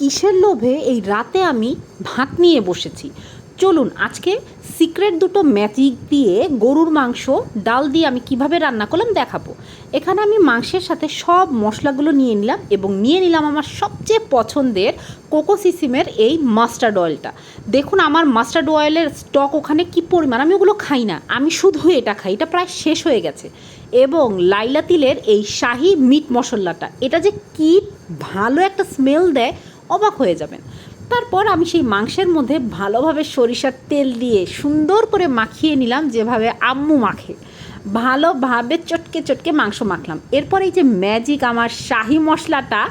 কিসের লোভে এই রাতে আমি ভাত নিয়ে বসেছি। চলুন আজকে সিক্রেট দুটো ম্যাজিক দিয়ে গরুর মাংস ডাল দিয়ে আমি কিভাবে রান্না করলাম দেখাবো। এখানে আমি মাংসের সাথে সব মশলাগুলো নিয়ে নিলাম এবং নিয়ে নিলাম আমার সবচেয়ে পছন্দের কোকো সিসিমের এই মাস্টার্ড অয়েলটা। দেখুন আমার মাস্টার্ড অয়েলের স্টক ওখানে কি পরিমাণ, আমি ওগুলো খাই না, আমি শুধু এটা খাই, এটা প্রায় শেষ হয়ে গেছে। এবং লাইলা তিলের এই শাহি মিট মশলাটা, এটা যে কি ভালো একটা স্মেল দেয়, অবাক হয়ে যাবেন। তারপর আমি সেই মাংসের মধ্যে ভালোভাবে সরিষার তেল দিয়ে সুন্দর করে মাখিয়ে নিলাম, যেভাবে আম্মু মাখে, ভালোভাবে চটকে চটকে মাংস মাখলাম। এরপর এই যে ম্যাজিক আমার শাহি মশলাটা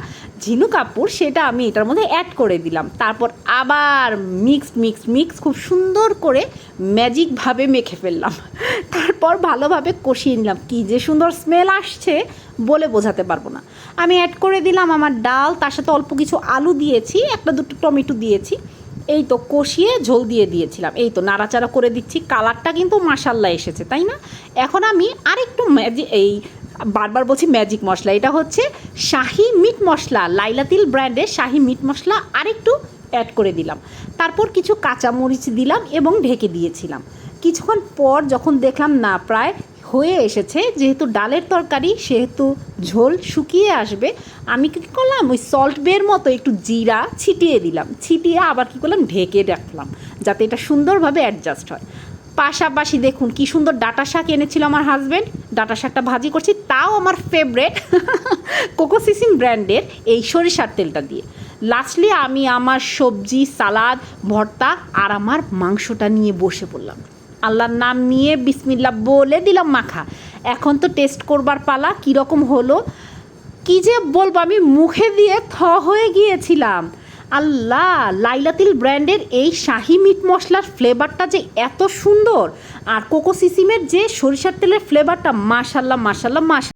ঝিনুক কাপুর, সেটা আমি এটার মধ্যে অ্যাড করে দিলাম। তারপর আবার মিক্স খুব সুন্দর করে ম্যাজিকভাবে মেখে ফেললাম। তারপর ভালোভাবে কষিয়ে নিলাম, কী যে সুন্দর স্মেল আসছে বলে বোঝাতে পারবো না। আমি অ্যাড করে দিলাম আমার ডাল, তার সাথে অল্প কিছু আলু দিয়েছি, একটা দুটো টমেটো দিয়েছি। এই তো কষিয়ে ঝোল দিয়ে দিয়েছিলাম, এই তো নাড়াচাড়া করে দিচ্ছি। কালারটা কিন্তু মাশাল্লাহ এসেছে, তাই না? এখন আমি আরেকটু বারবার বলছি ম্যাজিক মশলা, এটা হচ্ছে শাহি মিট মশলা, লাইলা তিল ব্র্যান্ডের শাহি মিট মশলা আরেকটু অ্যাড করে দিলাম। তারপর কিছু কাঁচামরিচ দিলাম এবং ঢেকে দিয়েছিলাম। কিছুক্ষণ পর যখন দেখলাম না প্রায় হয়ে এসেছে, যেহেতু ডালের তরকারি সেহেতু ঝোল শুকিয়ে আসবে, আমি কী করলাম, ওই সল্ট বের মতো একটু জিরা ছিটিয়ে দিলাম, ছিটিয়ে আবার কী করলাম, ঢেকে রাখলাম যাতে এটা সুন্দরভাবে অ্যাডজাস্ট হয়। পাশাপাশি দেখুন কী সুন্দর ডাঁটা শাক এনেছিল আমার হাজব্যান্ড, ডাঁটা শাকটা ভাজি করছি, তাও আমার ফেভারেট কোকো সিসিম ব্র্যান্ডের এই সরিষার তেলটা দিয়ে। লাস্টলি আমি আমার সবজি, সালাদ, ভর্তা আর আমার মাংসটা নিয়ে বসে পড়লাম। আল্লাহর নাম নিয়ে বিসমিল্লাহ বলে দিলাম মাখা। এখন তো টেস্ট করবার পালা, কীরকম হলো কী যে বলবো, আমি মুখে দিয়ে হয়ে গিয়েছিলাম। আল্লাহ, লাইলা তিল ব্র্যান্ডের এই শাহি মিট মশলার ফ্লেভারটা যে এত সুন্দর, আর কোকো সিসিমের যে সরিষার তেলের ফ্লেভারটা, মাশাল্লাহ।